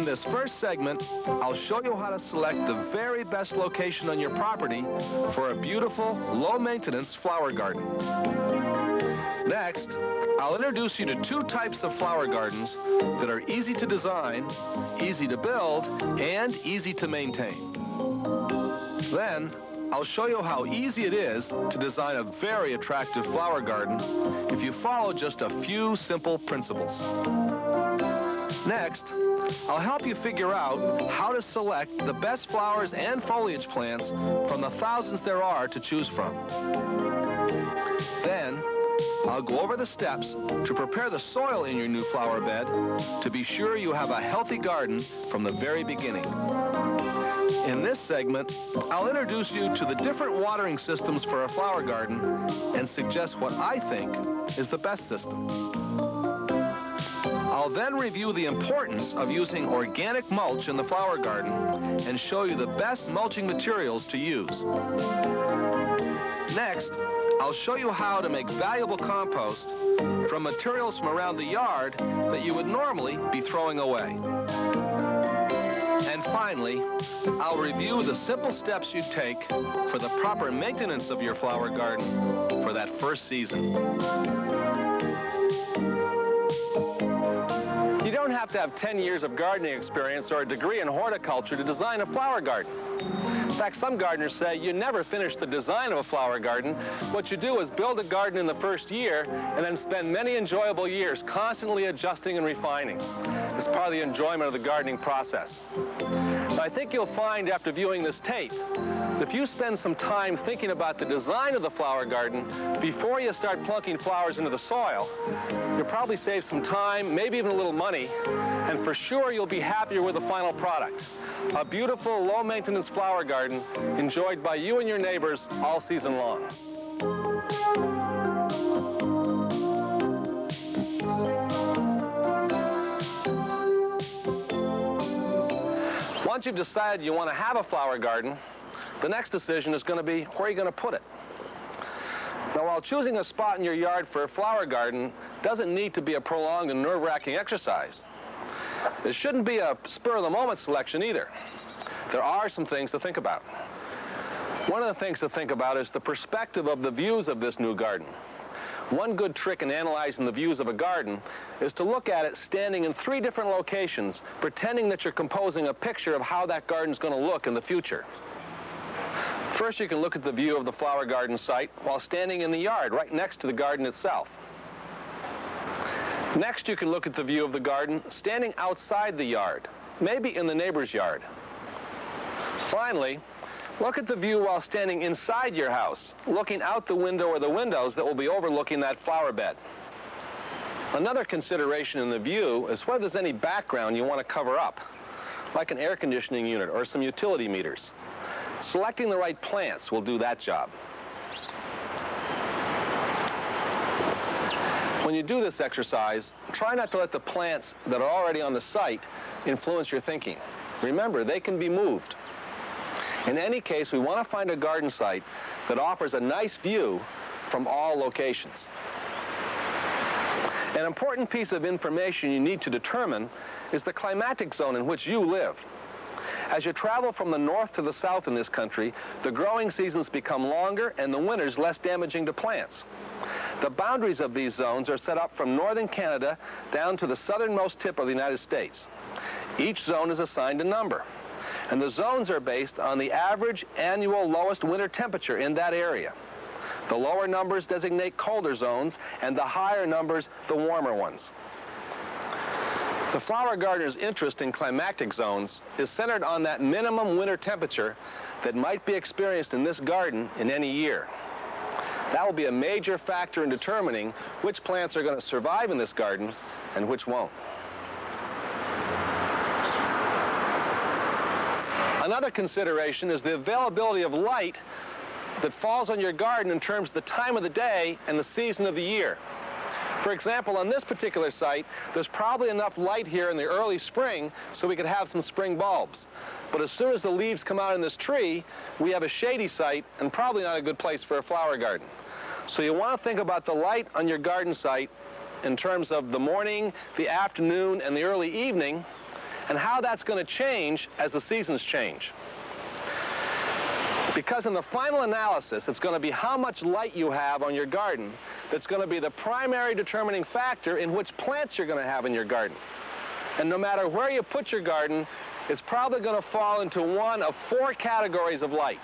In this first segment, I'll show you how to select the very best location on your property for a beautiful, low-maintenance flower garden. Next, I'll introduce you to two types of flower gardens that are easy to design, easy to build, and easy to maintain. Then, I'll show you how easy it is to design a very attractive flower garden if you follow just a few simple principles. Next, I'll help you figure out how to select the best flowers and foliage plants from the thousands there are to choose from. Then, I'll go over the steps to prepare the soil in your new flower bed to be sure you have a healthy garden from the very beginning. In this segment, I'll introduce you to the different watering systems for a flower garden and suggest what I think is the best system. I'll then review the importance of using organic mulch in the flower garden and show you the best mulching materials to use. Next, I'll show you how to make valuable compost from materials from around the yard that you would normally be throwing away. And finally, I'll review the simple steps you take for the proper maintenance of your flower garden for that first season. You don't have to have 10 years of gardening experience or a degree in horticulture to design a flower garden. In fact, some gardeners say you never finish the design of a flower garden. What you do is build a garden in the first year and then spend many enjoyable years constantly adjusting and refining. It's part of the enjoyment of the gardening process. So I think you'll find after viewing this tape, if you spend some time thinking about the design of the flower garden before you start plunking flowers into the soil, you'll probably save some time, maybe even a little money, and for sure you'll be happier with the final product. A beautiful, low-maintenance flower garden enjoyed by you and your neighbors all season long. Once you've decided you want to have a flower garden, the next decision is going to be where you're going to put it. Now, while choosing a spot in your yard for a flower garden doesn't need to be a prolonged and nerve-wracking exercise, it shouldn't be a spur-of-the-moment selection either. There are some things to think about. One of the things to think about is the perspective of the views of this new garden. One good trick in analyzing the views of a garden is to look at it standing in 3 different locations, pretending that you're composing a picture of how that garden's going to look in the future. First, you can look at the view of the flower garden site while standing in the yard right next to the garden itself. Next, you can look at the view of the garden standing outside the yard, maybe in the neighbor's yard. Finally, look at the view while standing inside your house, looking out the window or the windows that will be overlooking that flower bed. Another consideration in the view is whether there's any background you want to cover up, like an air conditioning unit or some utility meters. Selecting the right plants will do that job. When you do this exercise, try not to let the plants that are already on the site influence your thinking. Remember, they can be moved. In any case, we want to find a garden site that offers a nice view from all locations. An important piece of information you need to determine is the climatic zone in which you live. As you travel from the north to the south in this country, the growing seasons become longer and the winters less damaging to plants. The boundaries of these zones are set up from northern Canada down to the southernmost tip of the United States. Each zone is assigned a number, and the zones are based on the average annual lowest winter temperature in that area. The lower numbers designate colder zones, and the higher numbers the warmer ones. The flower gardener's interest in climatic zones is centered on that minimum winter temperature that might be experienced in this garden in any year. That will be a major factor in determining which plants are going to survive in this garden and which won't. Another consideration is the availability of light that falls on your garden in terms of the time of the day and the season of the year. For example, on this particular site, there's probably enough light here in the early spring so we could have some spring bulbs. But as soon as the leaves come out in this tree, we have a shady site and probably not a good place for a flower garden. So you want to think about the light on your garden site in terms of the morning, the afternoon, and the early evening, and how that's going to change as the seasons change. Because in the final analysis, it's going to be how much light you have on your garden that's going to be the primary determining factor in which plants you're going to have in your garden. And no matter where you put your garden, it's probably going to fall into one of 4 categories of light.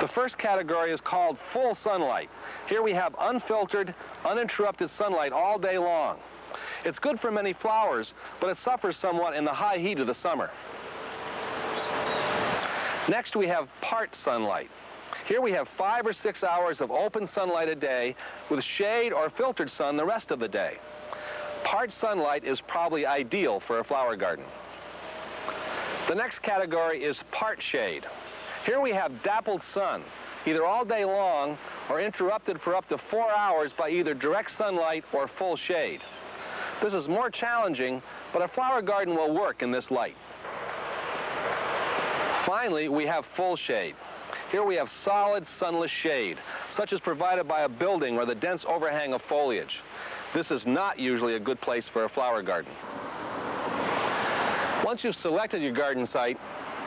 The first category is called full sunlight. Here we have unfiltered, uninterrupted sunlight all day long. It's good for many flowers, but it suffers somewhat in the high heat of the summer. Next, we have part sunlight. Here we have 5 or 6 hours of open sunlight a day with shade or filtered sun the rest of the day. Part sunlight is probably ideal for a flower garden. The next category is part shade. Here we have dappled sun, either all day long or interrupted for up to 4 hours by either direct sunlight or full shade. This is more challenging, but a flower garden will work in this light. Finally, we have full shade. Here we have solid, sunless shade, such as provided by a building or the dense overhang of foliage. This is not usually a good place for a flower garden. Once you've selected your garden site,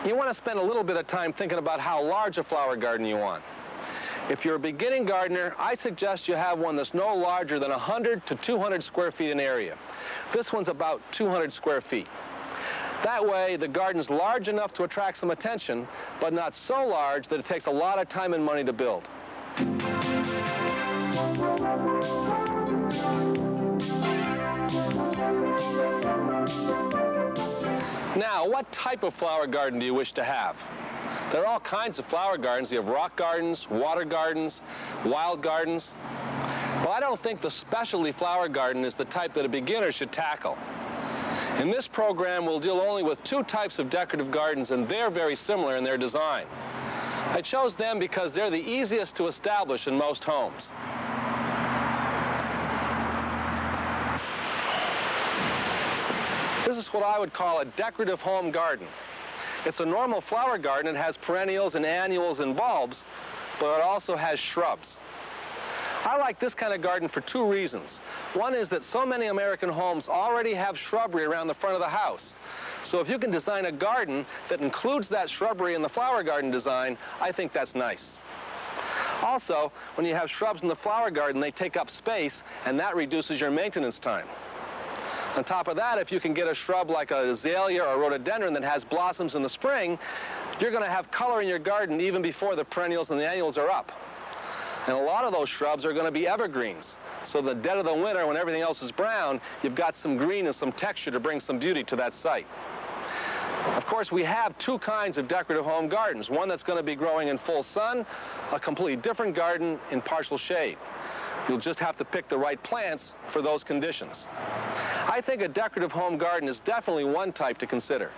you want to spend a little bit of time thinking about how large a flower garden you want. If you're a beginning gardener, I suggest you have one that's no larger than 100 to 200 square feet in area. This one's about 200 square feet. That way, the garden's large enough to attract some attention, but not so large that it takes a lot of time and money to build. Now, what type of flower garden do you wish to have? There are all kinds of flower gardens. You have rock gardens, water gardens, wild gardens. Well, I don't think the specialty flower garden is the type that a beginner should tackle. In this program, we'll deal only with 2 types of decorative gardens, and they're very similar in their design. I chose them because they're the easiest to establish in most homes. This is what I would call a decorative home garden. It's a normal flower garden. It has perennials and annuals and bulbs, but it also has shrubs. I like this kind of garden for 2 reasons. One is that so many American homes already have shrubbery around the front of the house. So if you can design a garden that includes that shrubbery in the flower garden design, I think that's nice. Also, when you have shrubs in the flower garden, they take up space, and that reduces your maintenance time. On top of that, if you can get a shrub like a azalea or a rhododendron that has blossoms in the spring, you're going to have color in your garden even before the perennials and the annuals are up. And a lot of those shrubs are going to be evergreens. So in the dead of the winter, when everything else is brown, you've got some green and some texture to bring some beauty to that site. Of course, we have 2 kinds of decorative home gardens. One that's going to be growing in full sun, a completely different garden in partial shade. You'll just have to pick the right plants for those conditions. I think a decorative home garden is definitely one type to consider.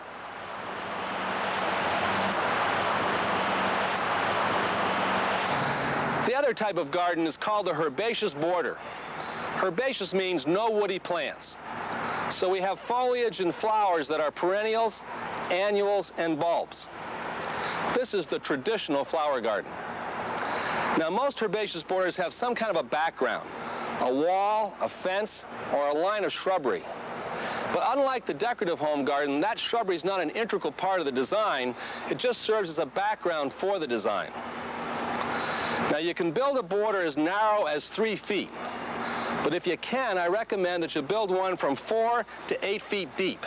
The other type of garden is called a herbaceous border. Herbaceous means no woody plants. So we have foliage and flowers that are perennials, annuals, and bulbs. This is the traditional flower garden. Now, most herbaceous borders have some kind of a background, a wall, a fence, or a line of shrubbery. But unlike the decorative home garden, that shrubbery is not an integral part of the design. It just serves as a background for the design. Now, you can build a border as narrow as 3 feet. But if you can, I recommend that you build one from 4 to 8 feet deep.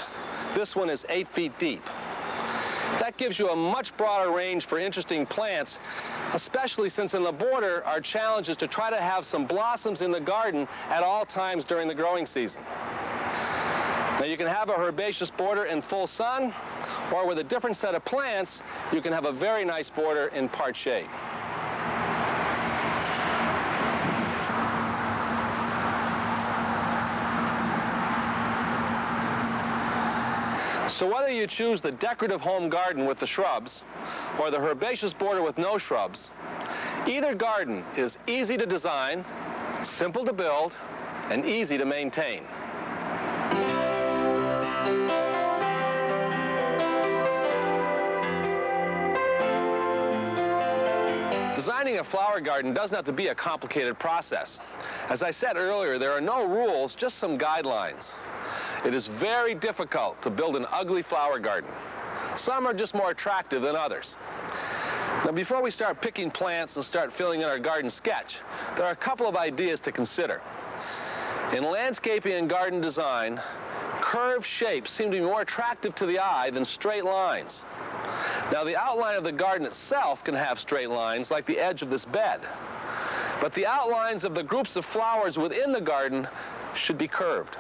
This one is 8 feet deep. That gives you a much broader range for interesting plants, especially since in the border, our challenge is to try to have some blossoms in the garden at all times during the growing season. Now, you can have a herbaceous border in full sun, or with a different set of plants, you can have a very nice border in part shade. So whether you choose the decorative home garden with the shrubs or the herbaceous border with no shrubs, either garden is easy to design, simple to build, and easy to maintain. Designing a flower garden doesn't have to be a complicated process. As I said earlier, there are no rules, just some guidelines. It is very difficult to build an ugly flower garden. Some are just more attractive than others. Now, before we start picking plants and start filling in our garden sketch, there are a couple of ideas to consider. In landscaping and garden design, curved shapes seem to be more attractive to the eye than straight lines. Now, the outline of the garden itself can have straight lines, like the edge of this bed. But the outlines of the groups of flowers within the garden should be curved.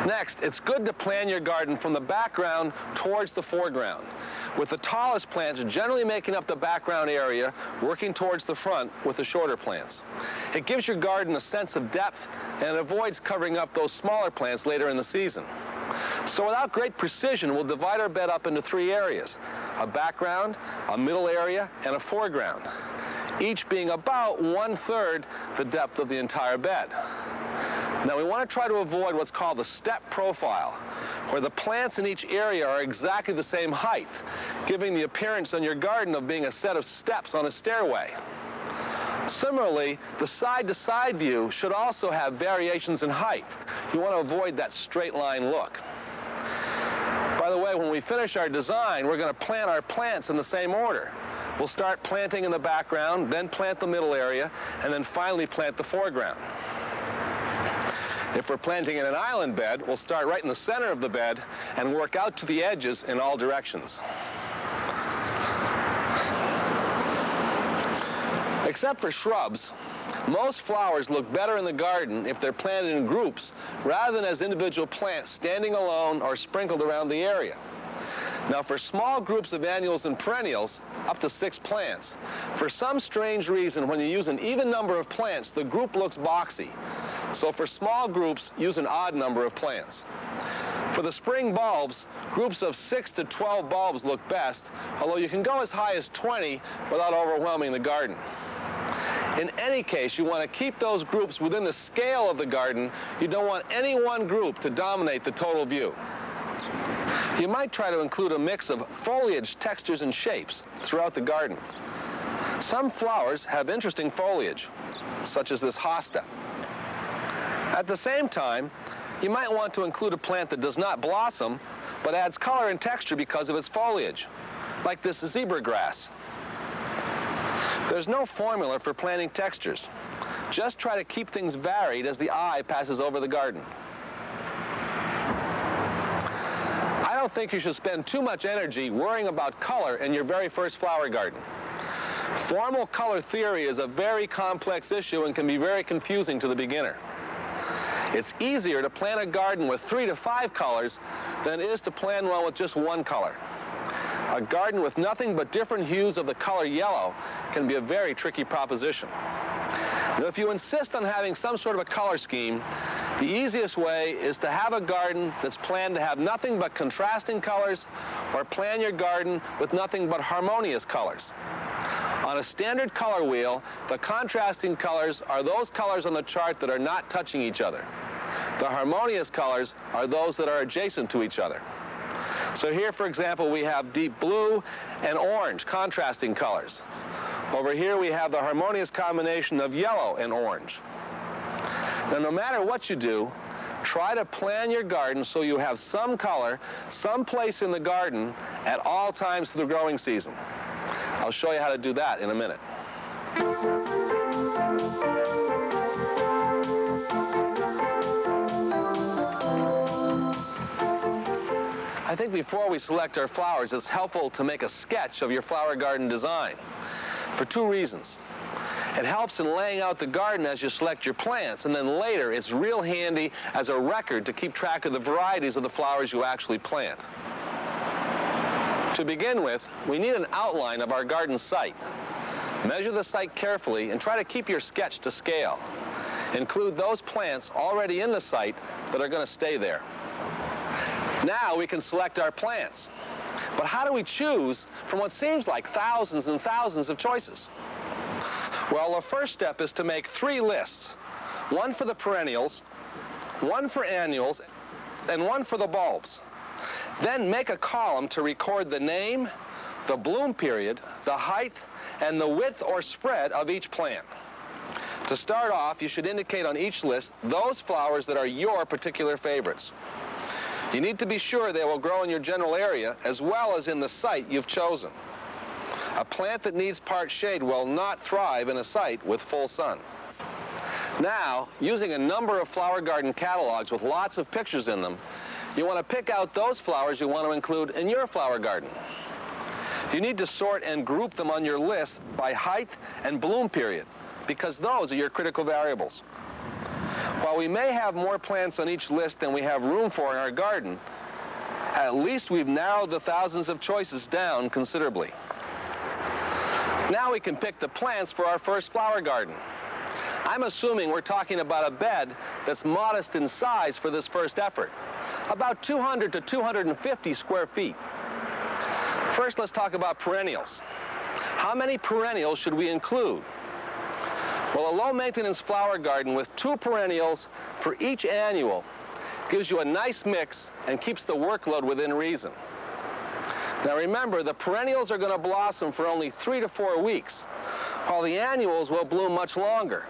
Next, it's good to plan your garden from the background towards the foreground, with the tallest plants generally making up the background area, working towards the front with the shorter plants. It gives your garden a sense of depth, and it avoids covering up those smaller plants later in the season. So without great precision, we'll divide our bed up into 3 areas: a background, a middle area, and a foreground, each being about 1/3 the depth of the entire bed. Now, we want to try to avoid what's called the step profile, where the plants in each area are exactly the same height, giving the appearance on your garden of being a set of steps on a stairway. Similarly, the side-to-side view should also have variations in height. You want to avoid that straight line look. By the way, when we finish our design, we're going to plant our plants in the same order. We'll start planting in the background, then plant the middle area, and then finally plant the foreground. If we're planting in an island bed, we'll start right in the center of the bed and work out to the edges in all directions. Except for shrubs, most flowers look better in the garden if they're planted in groups rather than as individual plants standing alone or sprinkled around the area. Now, for small groups of annuals and perennials, up to 6 plants, for some strange reason, when you use an even number of plants, the group looks boxy. So for small groups, use an odd number of plants. For the spring bulbs, groups of 6 to 12 bulbs look best, although you can go as high as 20 without overwhelming the garden. In any case, you want to keep those groups within the scale of the garden. You don't want any one group to dominate the total view. You might try to include a mix of foliage, textures, and shapes throughout the garden. Some flowers have interesting foliage, such as this hosta. At the same time, you might want to include a plant that does not blossom, but adds color and texture because of its foliage, like this zebra grass. There's no formula for planting textures. Just try to keep things varied as the eye passes over the garden. I don't think you should spend too much energy worrying about color in your very first flower garden. Formal color theory is a very complex issue and can be very confusing to the beginner. It's easier to plant a garden with 3 to 5 colors than it is to plan one with just 1 color. A garden with nothing but different hues of the color yellow can be a very tricky proposition. Now, if you insist on having some sort of a color scheme, the easiest way is to have a garden that's planned to have nothing but contrasting colors, or plan your garden with nothing but harmonious colors. On a standard color wheel, the contrasting colors are those colors on the chart that are not touching each other. The harmonious colors are those that are adjacent to each other. So here, for example, we have deep blue and orange, contrasting colors. Over here, we have the harmonious combination of yellow and orange. Now, no matter what you do, try to plan your garden so you have some color, some place in the garden at all times of the growing season. I'll show you how to do that in a minute. I think before we select our flowers, it's helpful to make a sketch of your flower garden design for 2 reasons. It helps in laying out the garden as you select your plants, and then later it's real handy as a record to keep track of the varieties of the flowers you actually plant. To begin with, we need an outline of our garden site. Measure the site carefully and try to keep your sketch to scale. Include those plants already in the site that are going to stay there. Now we can select our plants. But how do we choose from what seems like thousands and thousands of choices? Well, the first step is to make 3 lists. 1 for the perennials, 1 for annuals, and 1 for the bulbs. Then make a column to record the name, the bloom period, the height, and the width or spread of each plant. To start off, you should indicate on each list those flowers that are your particular favorites. You need to be sure they will grow in your general area as well as in the site you've chosen. A plant that needs part shade will not thrive in a site with full sun. Now, using a number of flower garden catalogs with lots of pictures in them, you want to pick out those flowers you want to include in your flower garden. You need to sort and group them on your list by height and bloom period, because those are your critical variables. While we may have more plants on each list than we have room for in our garden, at least we've narrowed the thousands of choices down considerably. Now we can pick the plants for our first flower garden. I'm assuming we're talking about a bed that's modest in size for this first effort, about 200 to 250 square feet. First, let's talk about perennials. How many perennials should we include? Well, a low-maintenance flower garden with 2 perennials for each annual gives you a nice mix and keeps the workload within reason. Now remember, the perennials are going to blossom for only 3 to 4 weeks, while the annuals will bloom much longer.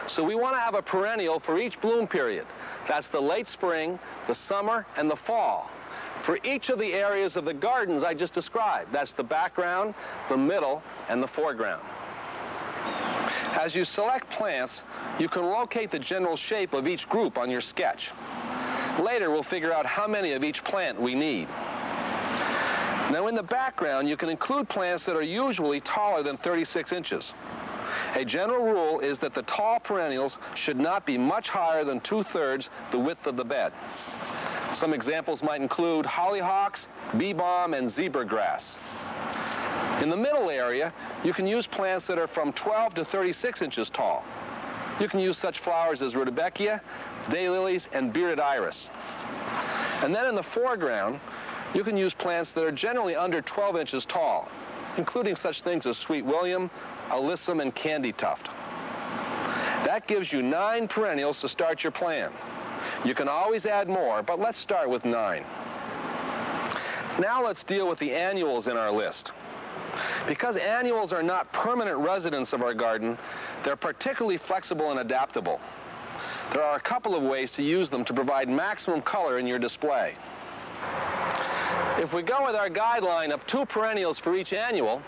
So we want to have a perennial for each bloom period. That's the late spring, the summer, and the fall, for each of the areas of the gardens I just described. That's the background, the middle, and the foreground. As you select plants, you can locate the general shape of each group on your sketch. Later, we'll figure out how many of each plant we need. Now, in the background, you can include plants that are usually taller than 36 inches. A general rule is that the tall perennials should not be much higher than 2/3 the width of the bed. Some examples might include hollyhocks, bee balm, and zebra grass. In the middle area, you can use plants that are from 12 to 36 inches tall. You can use such flowers as rudbeckia, daylilies, and bearded iris. And then in the foreground, you can use plants that are generally under 12 inches tall, including such things as sweet william, alyssum, and candy tuft. That gives you 9 perennials to start your plan. You can always add more, but let's start with 9. Now let's deal with the annuals in our list. Because annuals are not permanent residents of our garden, they're particularly flexible and adaptable. There are a couple of ways to use them to provide maximum color in your display. If we go with our guideline of 2 perennials for each annual,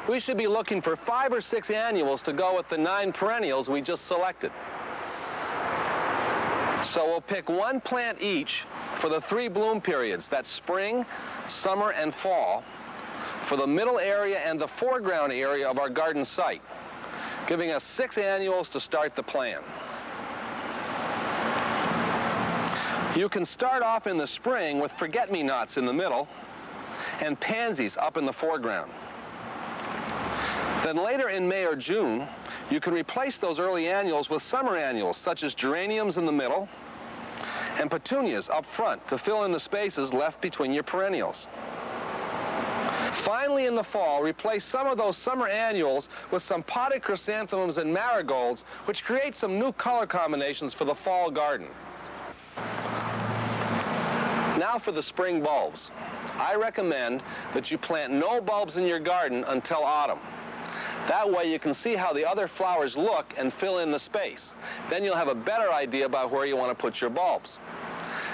we should be looking for 5 or 6 annuals to go with the 9 perennials we just selected. So we'll pick 1 plant each for the 3 bloom periods. That's spring, summer, and fall, for the middle area and the foreground area of our garden site, giving us 6 annuals to start the plan. You can start off in the spring with forget-me-nots in the middle and pansies up in the foreground. Then later in May or June, you can replace those early annuals with summer annuals, such as geraniums in the middle and petunias up front to fill in the spaces left between your perennials. Finally, in the fall, replace some of those summer annuals with some potted chrysanthemums and marigolds, which create some new color combinations for the fall garden. Now for the spring bulbs. I recommend that you plant no bulbs in your garden until autumn. That way you can see how the other flowers look and fill in the space. Then you'll have a better idea about where you want to put your bulbs.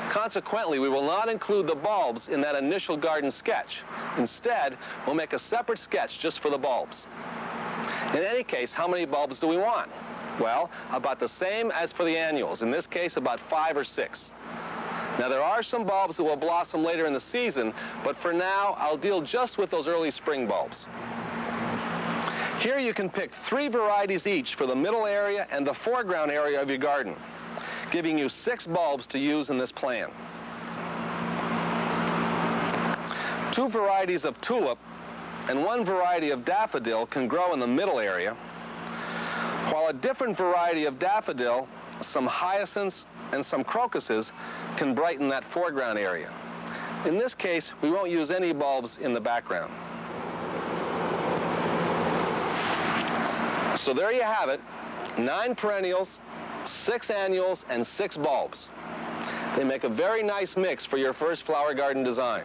Consequently, we will not include the bulbs in that initial garden sketch. Instead, we'll make a separate sketch just for the bulbs. In any case, how many bulbs do we want? Well, about the same as for the annuals. In this case, about 5 or 6. Now, there are some bulbs that will blossom later in the season, but for now, I'll deal just with those early spring bulbs. Here you can pick 3 varieties each for the middle area and the foreground area of your garden, giving you 6 bulbs to use in this plan. 2 varieties of tulip and 1 variety of daffodil can grow in the middle area, while a different variety of daffodil, some hyacinths, and some crocuses can brighten that foreground area. In this case, we won't use any bulbs in the background. So there you have it, 9 perennials, 6 annuals, and 6 bulbs. They make a very nice mix for your first flower garden design.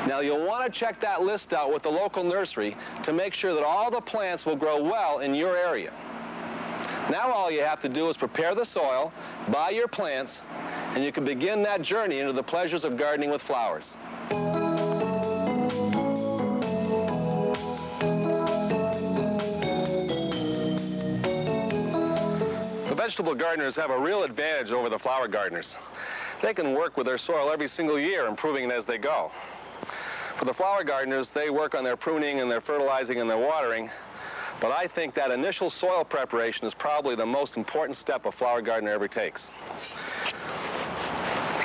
Now you'll want to check that list out with the local nursery to make sure that all the plants will grow well in your area. Now all you have to do is prepare the soil, buy your plants, and you can begin that journey into the pleasures of gardening with flowers. The vegetable gardeners have a real advantage over the flower gardeners. They can work with their soil every single year, improving it as they go. For the flower gardeners, they work on their pruning and their fertilizing and their watering, but I think that initial soil preparation is probably the most important step a flower gardener ever takes.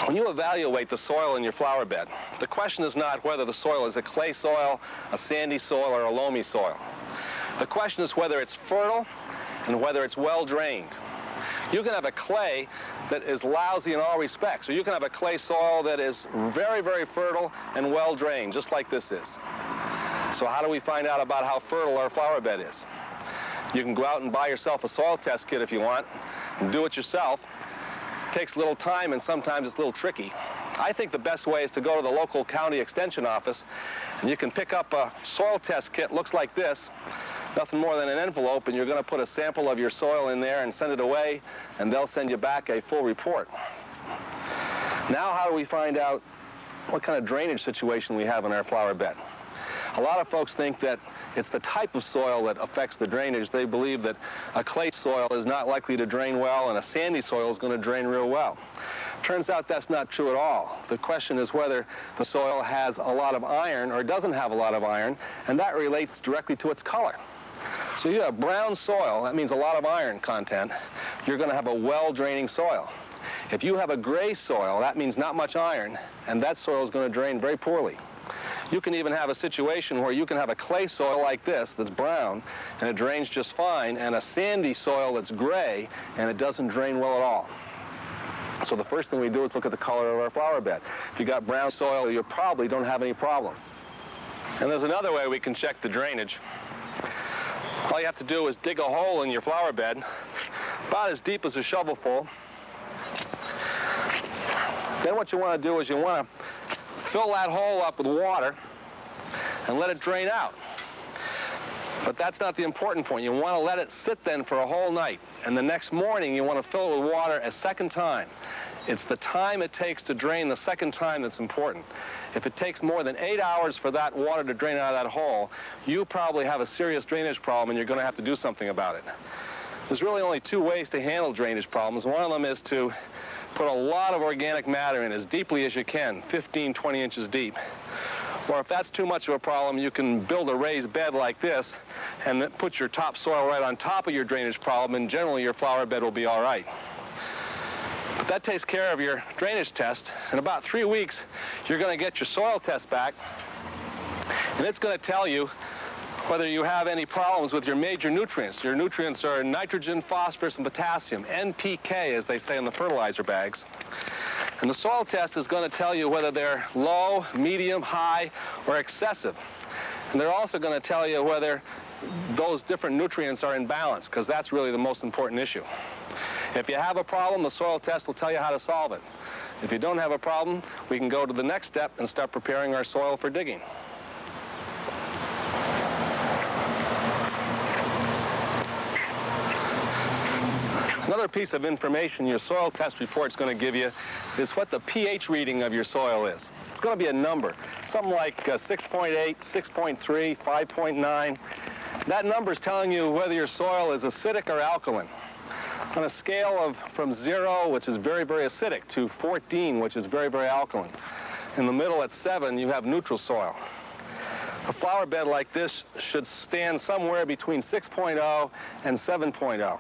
When you evaluate the soil in your flower bed, the question is not whether the soil is a clay soil, a sandy soil, or a loamy soil. The question is whether it's fertile and whether it's well drained. You can have a clay that is lousy in all respects, or you can have a clay soil that is very, very fertile and well drained, just like this is. So how do we find out about how fertile our flower bed is? You can go out and buy yourself a soil test kit if you want, and do it yourself. It takes a little time, and sometimes it's a little tricky. I think the best way is to go to the local county extension office, and you can pick up a soil test kit. Looks like this, nothing more than an envelope, and you're going to put a sample of your soil in there and send it away, and they'll send you back a full report. Now how do we find out what kind of drainage situation we have in our flower bed? A lot of folks think that it's the type of soil that affects the drainage. They believe that a clay soil is not likely to drain well and a sandy soil is going to drain real well. Turns out that's not true at all. The question is whether the soil has a lot of iron or doesn't have a lot of iron, and that relates directly to its color. So you have brown soil, that means a lot of iron content. You're going to have a well-draining soil. If you have a gray soil, that means not much iron, and that soil is going to drain very poorly. You can even have a situation where you can have a clay soil like this that's brown and it drains just fine, and a sandy soil that's gray and it doesn't drain well at all. So the first thing we do is look at the color of our flower bed. If you got brown soil, you probably don't have any problem. And there's another way we can check the drainage. All you have to do is dig a hole in your flower bed, about as deep as a shovelful. Then what you want to do is you want to fill that hole up with water and let it drain out. But that's not the important point. You want to let it sit then for a whole night. And the next morning you want to fill it with water a second time. It's the time it takes to drain the second time that's important. If it takes more than 8 hours for that water to drain out of that hole, you probably have a serious drainage problem and you're going to have to do something about it. There's really only two ways to handle drainage problems. One of them is to put a lot of organic matter in as deeply as you can, 15, 20 inches deep. Or if that's too much of a problem, you can build a raised bed like this and then put your topsoil right on top of your drainage problem, and generally your flower bed will be all right. But that takes care of your drainage test. In about 3 weeks, you're going to get your soil test back, and it's going to tell you whether you have any problems with your major nutrients. Your nutrients are nitrogen, phosphorus, and potassium, NPK, as they say in the fertilizer bags. And the soil test is going to tell you whether they're low, medium, high, or excessive. And they're also going to tell you whether those different nutrients are in balance, because that's really the most important issue. If you have a problem, the soil test will tell you how to solve it. If you don't have a problem, we can go to the next step and start preparing our soil for digging. Another piece of information your soil test report is going to give you is what the pH reading of your soil is. It's going to be a number, something like 6.8, 6.3, 5.9. That number is telling you whether your soil is acidic or alkaline. On a scale of from 0, which is very, very acidic, to 14, which is very, very alkaline. In the middle at 7, you have neutral soil. A flower bed like this should stand somewhere between 6.0 and 7.0.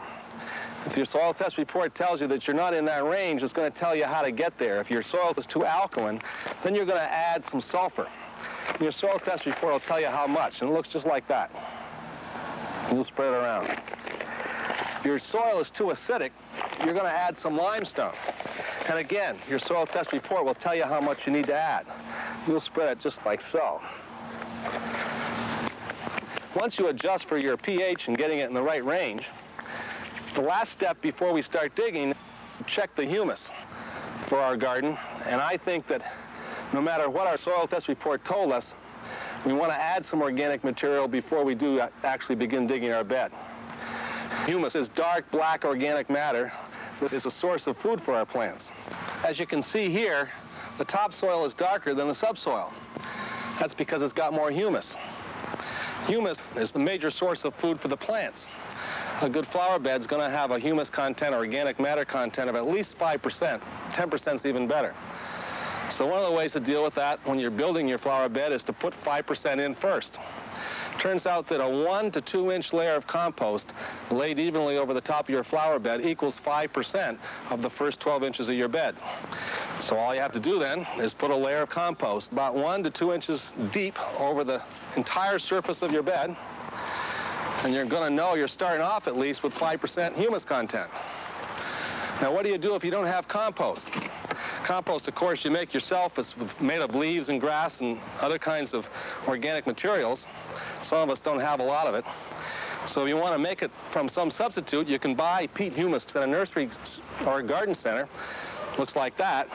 If your soil test report tells you that you're not in that range, it's going to tell you how to get there. If your soil is too alkaline, then you're going to add some sulfur. And your soil test report will tell you how much, and it looks just like that. You'll spread it around. If your soil is too acidic, you're going to add some limestone. And again, your soil test report will tell you how much you need to add. You'll spread it just like so. Once you adjust for your pH and getting it in the right range, the last step before we start digging, check the humus for our garden. And I think that no matter what our soil test report told us, we want to add some organic material before we do actually begin digging our bed. Humus is dark, black organic matter that is a source of food for our plants. As you can see here, the topsoil is darker than the subsoil. That's because it's got more humus. Humus is the major source of food for the plants. A good flower bed is going to have a humus content, organic matter content of at least 5%. 10% is even better. So one of the ways to deal with that when you're building your flower bed is to put 5% in first. Turns out that a 1 to 2 inch layer of compost laid evenly over the top of your flower bed equals 5% of the first 12 inches of your bed. So all you have to do then is put a layer of compost about 1 to 2 inches deep over the entire surface of your bed, and you're going to know you're starting off at least with 5% humus content. Now what do you do if you don't have compost? Compost, of course, you make yourself. It's made of leaves and grass and other kinds of organic materials. Some of us don't have a lot of it. So if you want to make it from some substitute, you can buy peat humus at a nursery or a garden center. Looks like that.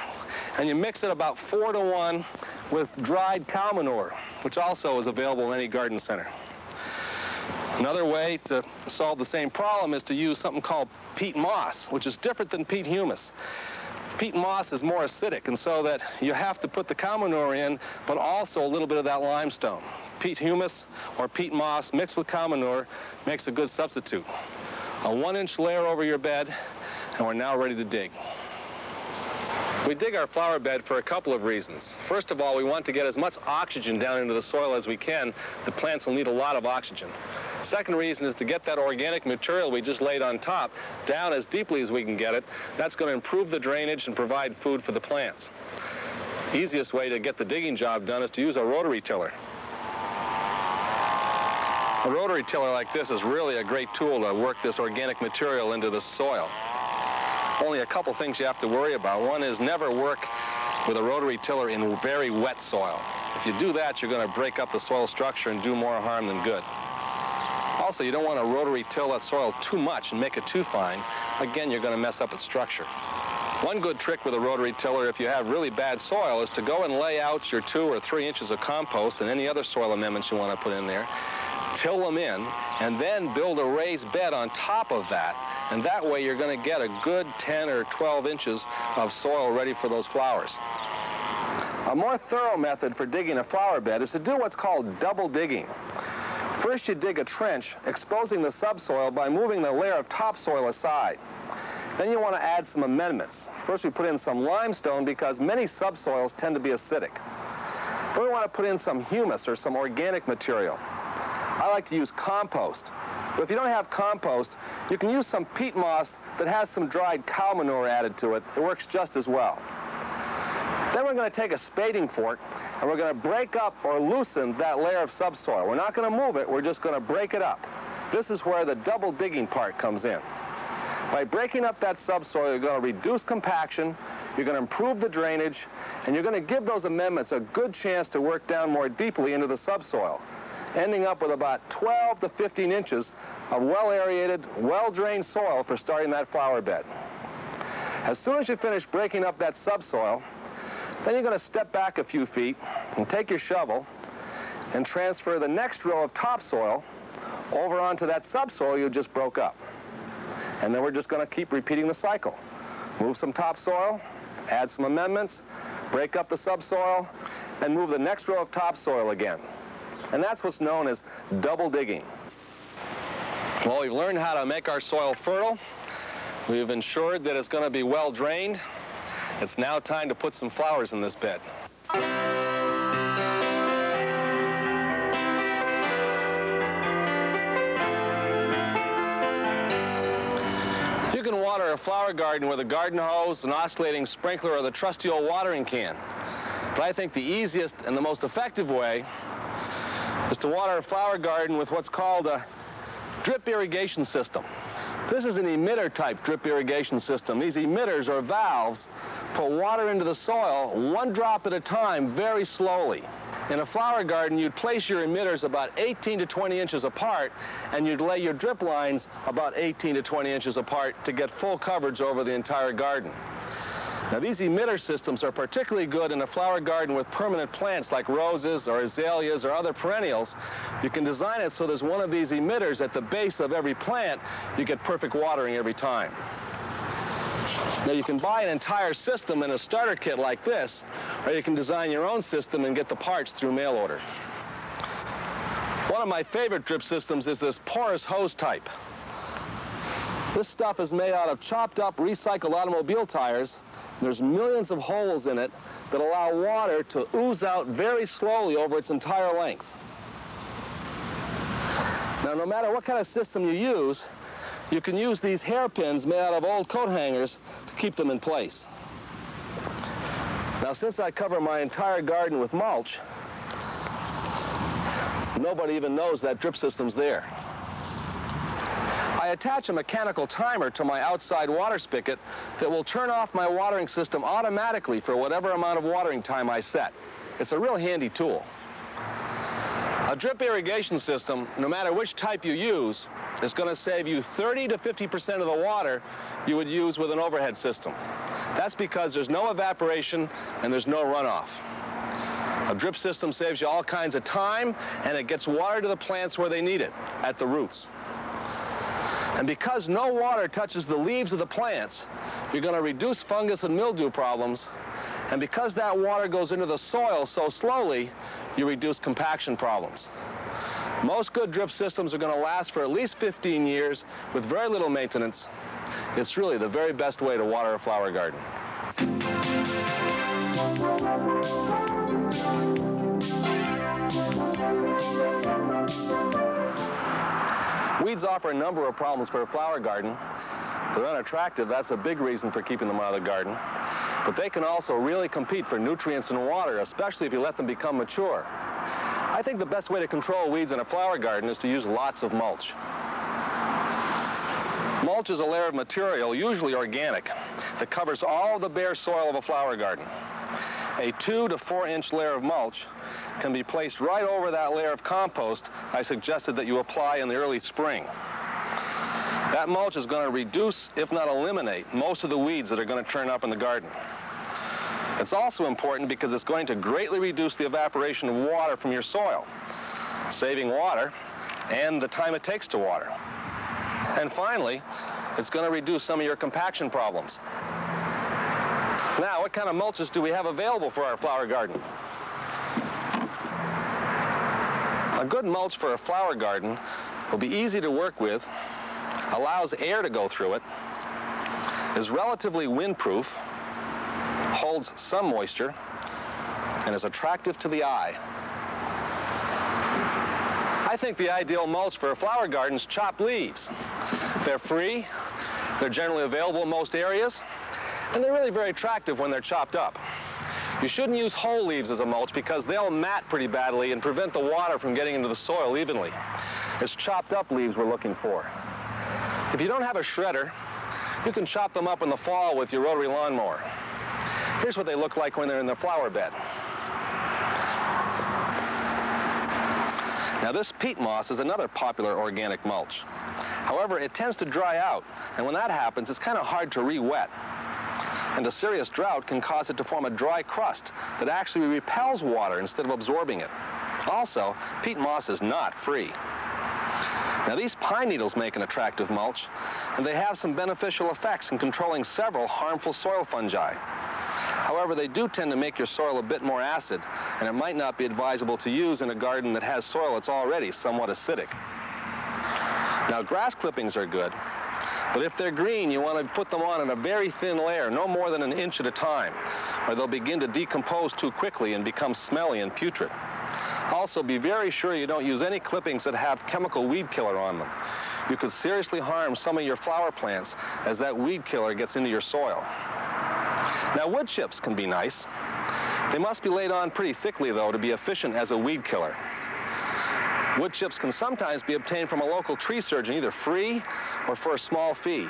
And you mix it about 4 to 1 with dried cow manure, which also is available in any garden center. Another way to solve the same problem is to use something called peat moss, which is different than peat humus. Peat moss is more acidic, and so that you have to put the cow manure in, but also a little bit of that limestone. Peat humus or peat moss mixed with cow manure makes a good substitute. A 1 inch layer over your bed, and we're now ready to dig. We dig our flower bed for a couple of reasons. First of all, we want to get as much oxygen down into the soil as we can. The plants will need a lot of oxygen. Second reason is to get that organic material we just laid on top down as deeply as we can get it. That's going to improve the drainage and provide food for the plants. Easiest way to get the digging job done is to use a rotary tiller. A rotary tiller like this is really a great tool to work this organic material into the soil. Only a couple things you have to worry about. One is never work with a rotary tiller in very wet soil. If you do that, you're going to break up the soil structure and do more harm than good. Also, you don't want to rotary till that soil too much and make it too fine. Again, you're going to mess up its structure. One good trick with a rotary tiller, if you have really bad soil, is to go and lay out your 2 or 3 inches of compost and any other soil amendments you want to put in there, till them in, and then build a raised bed on top of that. And that way you're going to get a good 10 or 12 inches of soil ready for those flowers. A more thorough method for digging a flower bed is to do what's called double digging. First, you dig a trench, exposing the subsoil by moving the layer of topsoil aside. Then you want to add some amendments. First, we put in some limestone because many subsoils tend to be acidic. Then we want to put in some humus or some organic material. I like to use compost. But if you don't have compost, you can use some peat moss that has some dried cow manure added to it. It works just as well. Then we're going to take a spading fork and we're going to break up or loosen that layer of subsoil. We're not going to move it, we're just going to break it up. This is where the double digging part comes in. By breaking up that subsoil, you're going to reduce compaction, you're going to improve the drainage, and you're going to give those amendments a good chance to work down more deeply into the subsoil, ending up with about 12 to 15 inches of well-aerated, well-drained soil for starting that flower bed. As soon as you finish breaking up that subsoil, then you're going to step back a few feet and take your shovel and transfer the next row of topsoil over onto that subsoil you just broke up. And then we're just going to keep repeating the cycle. Move some topsoil, add some amendments, break up the subsoil, and move the next row of topsoil again. And that's what's known as double digging. Well, we've learned how to make our soil fertile. We've ensured that it's going to be well drained. It's now time to put some flowers in this bed. You can water a flower garden with a garden hose, an oscillating sprinkler, or the trusty old watering can. But I think the easiest and the most effective way is to water a flower garden with what's called a drip irrigation system. This is an emitter-type drip irrigation system. These emitters, or valves, put water into the soil 1 drop at a time very slowly. In a flower garden, you'd place your emitters about 18 to 20 inches apart, and you'd lay your drip lines about 18 to 20 inches apart to get full coverage over the entire garden. Now, these emitter systems are particularly good in a flower garden with permanent plants like roses or azaleas or other perennials. You can design it so there's one of these emitters at the base of every plant. You get perfect watering every time. Now, you can buy an entire system in a starter kit like this, or you can design your own system and get the parts through mail order. One of my favorite drip systems is this porous hose type. This stuff is made out of chopped up recycled automobile tires. There's millions of holes in it that allow water to ooze out very slowly over its entire length. Now, no matter what kind of system you use, you can use these hairpins made out of old coat hangers to keep them in place. Now, since I cover my entire garden with mulch, nobody even knows that drip system's there. I attach a mechanical timer to my outside water spigot that will turn off my watering system automatically for whatever amount of watering time I set. It's a real handy tool. A drip irrigation system, no matter which type you use, is going to save you 30 to 50% of the water you would use with an overhead system. That's because there's no evaporation and there's no runoff. A drip system saves you all kinds of time, and it gets water to the plants where they need it, at the roots. And because no water touches the leaves of the plants, you're going to reduce fungus and mildew problems. And because that water goes into the soil so slowly, you reduce compaction problems. Most good drip systems are going to last for at least 15 years with very little maintenance. It's really the very best way to water a flower garden. Weeds offer a number of problems for a flower garden. They're unattractive. That's a big reason for keeping them out of the garden. But they can also really compete for nutrients and water, especially if you let them become mature. I think the best way to control weeds in a flower garden is to use lots of mulch. Mulch is a layer of material, usually organic, that covers all the bare soil of a flower garden. A 2 to 4 inch layer of mulch can be placed right over that layer of compost I suggested that you apply in the early spring. That mulch is going to reduce, if not eliminate, most of the weeds that are going to turn up in the garden. It's also important because it's going to greatly reduce the evaporation of water from your soil, saving water and the time it takes to water. And finally, it's going to reduce some of your compaction problems. Now, what kind of mulches do we have available for our flower garden? A good mulch for a flower garden will be easy to work with, allows air to go through it, is relatively windproof, holds some moisture, and is attractive to the eye. I think the ideal mulch for a flower garden is chopped leaves. They're free, they're generally available in most areas, and they're really very attractive when they're chopped up. You shouldn't use whole leaves as a mulch because they'll mat pretty badly and prevent the water from getting into the soil evenly. It's chopped up leaves we're looking for. If you don't have a shredder, you can chop them up in the fall with your rotary lawnmower. Here's what they look like when they're in the flower bed. Now, this peat moss is another popular organic mulch. However, it tends to dry out, and when that happens, it's kind of hard to re-wet. And a serious drought can cause it to form a dry crust that actually repels water instead of absorbing it. Also, peat moss is not free. Now, these pine needles make an attractive mulch, and they have some beneficial effects in controlling several harmful soil fungi. However, they do tend to make your soil a bit more acid, and it might not be advisable to use in a garden that has soil that's already somewhat acidic. Now, grass clippings are good, but if they're green, you want to put them on in a very thin layer, no more than an inch at a time, or they'll begin to decompose too quickly and become smelly and putrid. Also, be very sure you don't use any clippings that have chemical weed killer on them. You could seriously harm some of your flower plants as that weed killer gets into your soil. Now, wood chips can be nice. They must be laid on pretty thickly, though, to be efficient as a weed killer. Wood chips can sometimes be obtained from a local tree surgeon, either free or for a small fee.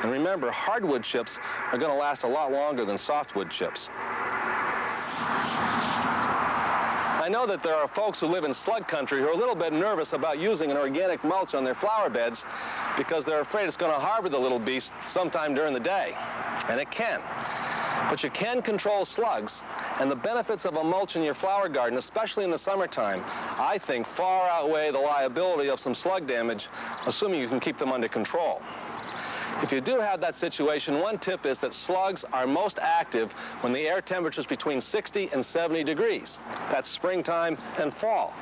And remember, hardwood chips are going to last a lot longer than softwood chips. I know that there are folks who live in slug country who are a little bit nervous about using an organic mulch on their flower beds because they're afraid it's going to harbor the little beast sometime during the day. And it can. But you can control slugs, and the benefits of a mulch in your flower garden, especially in the summertime, I think far outweigh the liability of some slug damage, assuming you can keep them under control. If you do have that situation, one tip is that slugs are most active when the air temperature is between 60 and 70 degrees. That's springtime and fall.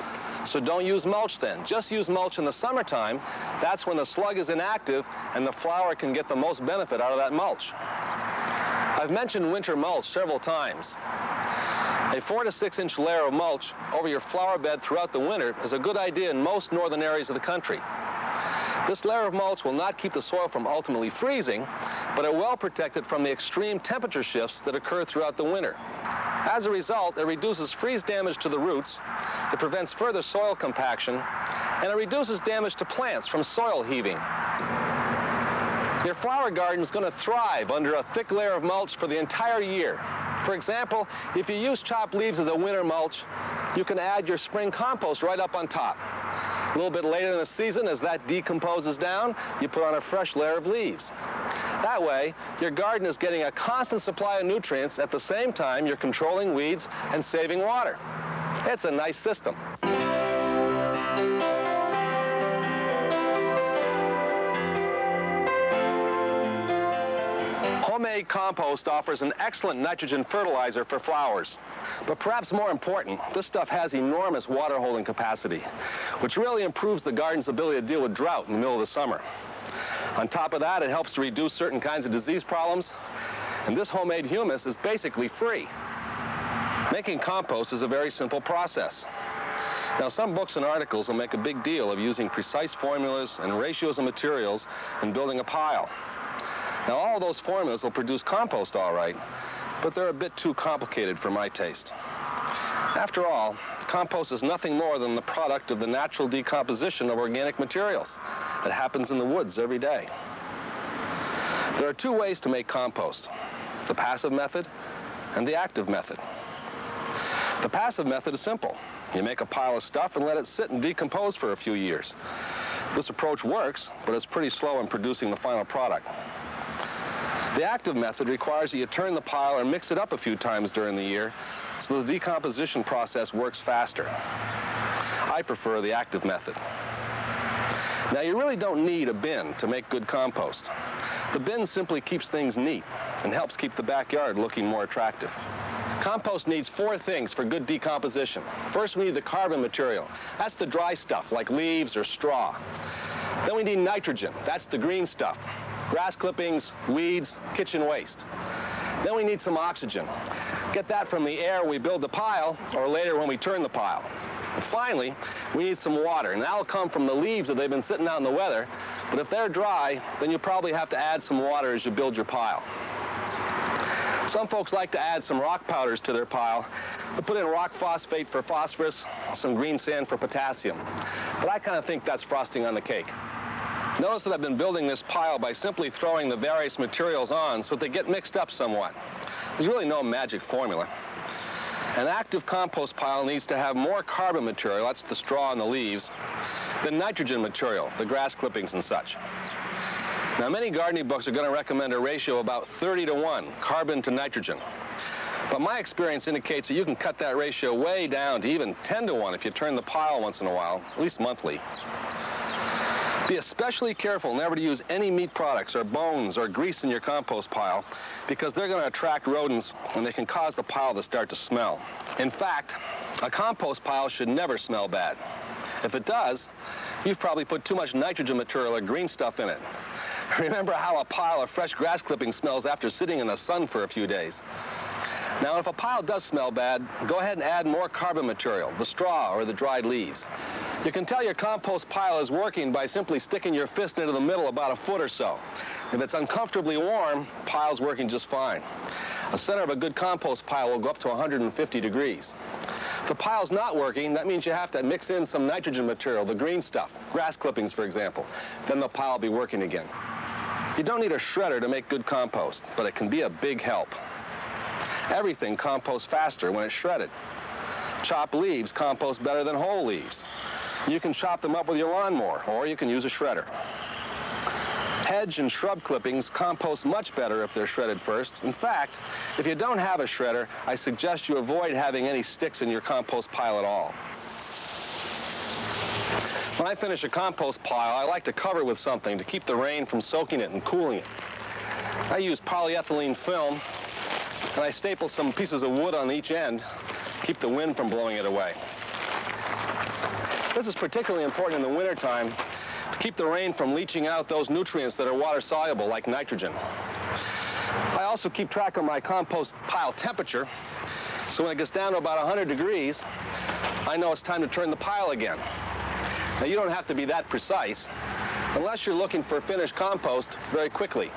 So don't use mulch then. Just use mulch in the summertime. That's when the slug is inactive and the flower can get the most benefit out of that mulch. I've mentioned winter mulch several times. A 4 to 6 inch layer of mulch over your flower bed throughout the winter is a good idea in most northern areas of the country. This layer of mulch will not keep the soil from ultimately freezing, but it will protect it from the extreme temperature shifts that occur throughout the winter. As a result, it reduces freeze damage to the roots, it prevents further soil compaction, and it reduces damage to plants from soil heaving. Your flower garden is going to thrive under a thick layer of mulch for the entire year. For example, if you use chopped leaves as a winter mulch, you can add your spring compost right up on top. A little bit later in the season, as that decomposes down, you put on a fresh layer of leaves. That way, your garden is getting a constant supply of nutrients at the same time you're controlling weeds and saving water. It's a nice system. Homemade compost offers an excellent nitrogen fertilizer for flowers. But perhaps more important, this stuff has enormous water holding capacity, which really improves the garden's ability to deal with drought in the middle of the summer. On top of that, it helps to reduce certain kinds of disease problems, and this homemade humus is basically free. Making compost is a very simple process. Now, some books and articles will make a big deal of using precise formulas and ratios of materials in building a pile. Now, all those formulas will produce compost all right, but they're a bit too complicated for my taste. After all, compost is nothing more than the product of the natural decomposition of organic materials that happens in the woods every day. There are two ways to make compost: the passive method and the active method. The passive method is simple. You make a pile of stuff and let it sit and decompose for a few years. This approach works, but it's pretty slow in producing the final product. The active method requires that you turn the pile or mix it up a few times during the year so the decomposition process works faster. I prefer the active method. Now, you really don't need a bin to make good compost. The bin simply keeps things neat and helps keep the backyard looking more attractive. Compost needs four things for good decomposition. First, we need the carbon material. That's the dry stuff, like leaves or straw. Then we need nitrogen. That's the green stuff: grass clippings, weeds, kitchen waste. Then we need some oxygen. Get that from the air when we build the pile, or later when we turn the pile. And finally, we need some water, and that'll come from the leaves that they've been sitting out in the weather. But if they're dry, then you'll probably have to add some water as you build your pile. Some folks like to add some rock powders to their pile. They put in rock phosphate for phosphorus, some green sand for potassium. But I kind of think that's frosting on the cake. Notice that I've been building this pile by simply throwing the various materials on so that they get mixed up somewhat. There's really no magic formula. An active compost pile needs to have more carbon material, that's the straw and the leaves, than nitrogen material, the grass clippings and such. Now, many gardening books are going to recommend a ratio of about 30-to-1, carbon to nitrogen. But my experience indicates that you can cut that ratio way down to even 10-to-1 if you turn the pile once in a while, at least monthly. Be especially careful never to use any meat products or bones or grease in your compost pile, because they're going to attract rodents and they can cause the pile to start to smell. In fact, a compost pile should never smell bad. If it does, you've probably put too much nitrogen material or green stuff in it. Remember how a pile of fresh grass clippings smells after sitting in the sun for a few days. Now, if a pile does smell bad, go ahead and add more carbon material, the straw or the dried leaves. You can tell your compost pile is working by simply sticking your fist into the middle about a foot or so. If it's uncomfortably warm, the pile's working just fine. The center of a good compost pile will go up to 150 degrees. If the pile's not working, that means you have to mix in some nitrogen material, the green stuff, grass clippings, for example. Then the pile will be working again. You don't need a shredder to make good compost, but it can be a big help. Everything composts faster when it's shredded. Chopped leaves compost better than whole leaves. You can chop them up with your lawnmower, or you can use a shredder. Hedge and shrub clippings compost much better if they're shredded first. In fact, if you don't have a shredder, I suggest you avoid having any sticks in your compost pile at all. When I finish a compost pile, I like to cover it with something to keep the rain from soaking it and cooling it. I use polyethylene film, and I staple some pieces of wood on each end to keep the wind from blowing it away. This is particularly important in the wintertime to keep the rain from leaching out those nutrients that are water-soluble, like nitrogen. I also keep track of my compost pile temperature, so when it gets down to about 100 degrees, I know it's time to turn the pile again. Now, you don't have to be that precise unless you're looking for finished compost very quickly.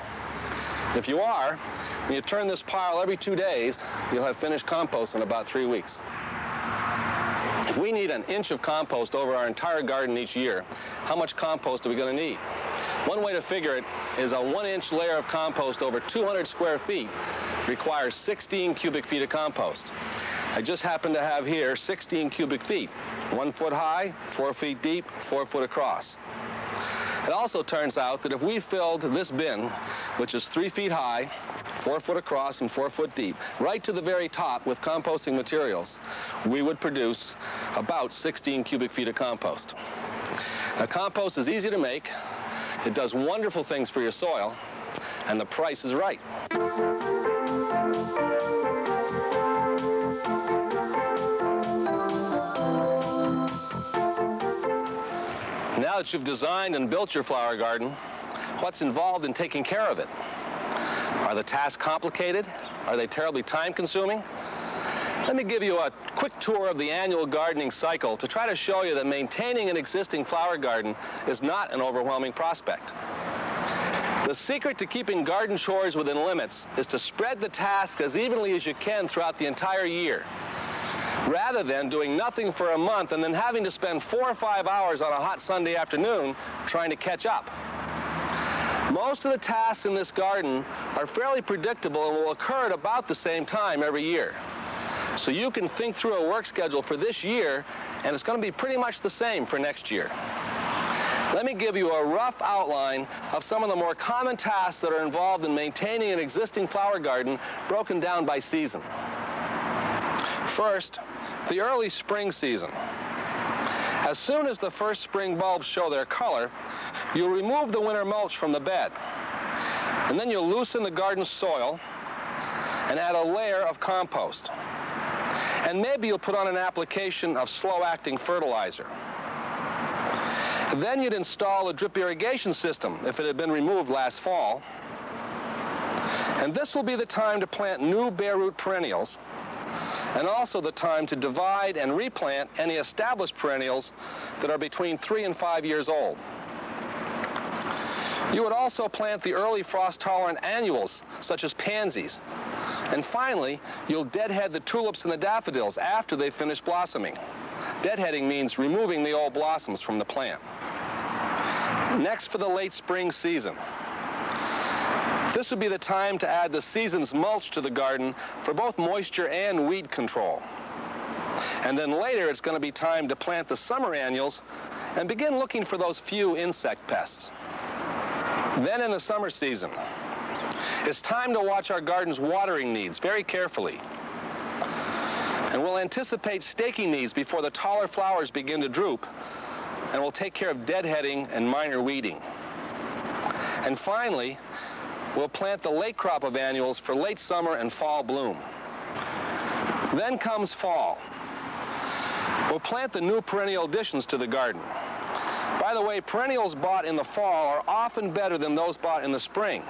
If you are, when you turn this pile every 2 days, you'll have finished compost in about 3 weeks. If we need an inch of compost over our entire garden each year, how much compost are we going to need? One way to figure it is a 1-inch layer of compost over 200 square feet requires 16 cubic feet of compost. I just happen to have here 16 cubic feet, 1 foot high, 4 feet deep, 4 foot across. It also turns out that if we filled this bin, which is 3 feet high, 4 foot across and 4 foot deep, right to the very top with composting materials, we would produce about 16 cubic feet of compost. Now, compost is easy to make, it does wonderful things for your soil, and the price is right. Now that you've designed and built your flower garden, what's involved in taking care of it? Are the tasks complicated? Are they terribly time-consuming? Let me give you a quick tour of the annual gardening cycle to try to show you that maintaining an existing flower garden is not an overwhelming prospect. The secret to keeping garden chores within limits is to spread the task as evenly as you can throughout the entire year, rather than doing nothing for a month and then having to spend 4 or 5 hours on a hot Sunday afternoon trying to catch up. Most of the tasks in this garden are fairly predictable and will occur at about the same time every year. So you can think through a work schedule for this year, and it's going to be pretty much the same for next year. Let me give you a rough outline of some of the more common tasks that are involved in maintaining an existing flower garden, broken down by season. First, the early spring season. As soon as the first spring bulbs show their color, you'll remove the winter mulch from the bed, and then you'll loosen the garden soil and add a layer of compost. And maybe you'll put on an application of slow-acting fertilizer. Then you'd install a drip irrigation system if it had been removed last fall. And this will be the time to plant new bare root perennials, and also the time to divide and replant any established perennials that are between 3 and 5 years old. You would also plant the early frost-tolerant annuals, such as pansies. And finally, you'll deadhead the tulips and the daffodils after they finish blossoming. Deadheading means removing the old blossoms from the plant. Next, for the late spring season. This would be the time to add the season's mulch to the garden for both moisture and weed control. And then later, it's going to be time to plant the summer annuals and begin looking for those few insect pests. Then in the summer season, it's time to watch our garden's watering needs very carefully. And we'll anticipate staking needs before the taller flowers begin to droop, and we'll take care of deadheading and minor weeding. And finally, we'll plant the late crop of annuals for late summer and fall bloom. Then comes fall. We'll plant the new perennial additions to the garden. By the way, perennials bought in the fall are often better than those bought in the spring,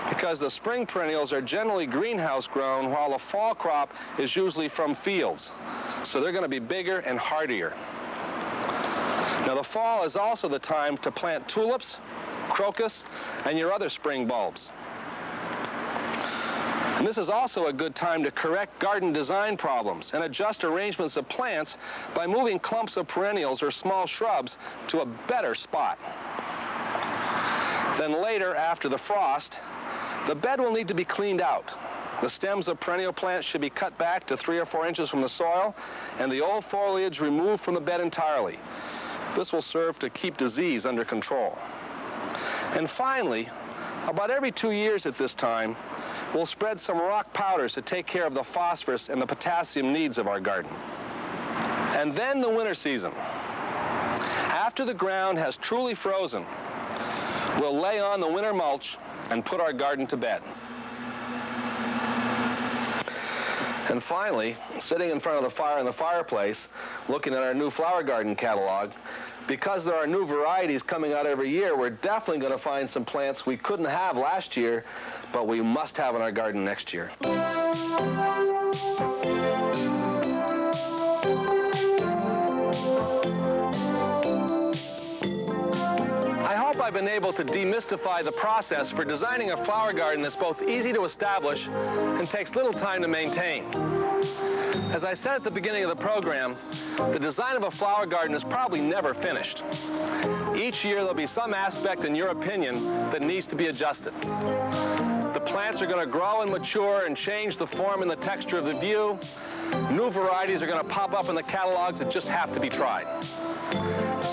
because the spring perennials are generally greenhouse grown, while the fall crop is usually from fields. So they're going to be bigger and hardier. Now, the fall is also the time to plant tulips, crocus, and your other spring bulbs. And this is also a good time to correct garden design problems and adjust arrangements of plants by moving clumps of perennials or small shrubs to a better spot. Then later, after the frost, the bed will need to be cleaned out. The stems of perennial plants should be cut back to 3 or 4 inches from the soil, and the old foliage removed from the bed entirely. This will serve to keep disease under control. And finally, About every 2 years at this time, we'll spread some rock powders to take care of the phosphorus and the potassium needs of our garden. And then the winter season. After the ground has truly frozen, we'll lay on the winter mulch and put our garden to bed. And finally, sitting in front of the fire in the fireplace, looking at our new flower garden catalog, because there are new varieties coming out every year, we're definitely going to find some plants we couldn't have last year, but we must have in our garden next year. I hope I've been able to demystify the process for designing a flower garden that's both easy to establish and takes little time to maintain. As I said at the beginning of the program, the design of a flower garden is probably never finished. Each year there'll be some aspect, in your opinion, that needs to be adjusted. The plants are going to grow and mature and change the form and the texture of the view. New varieties are going to pop up in the catalogs that just have to be tried.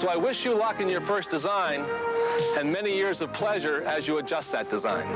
So I wish you luck in your first design and many years of pleasure as you adjust that design.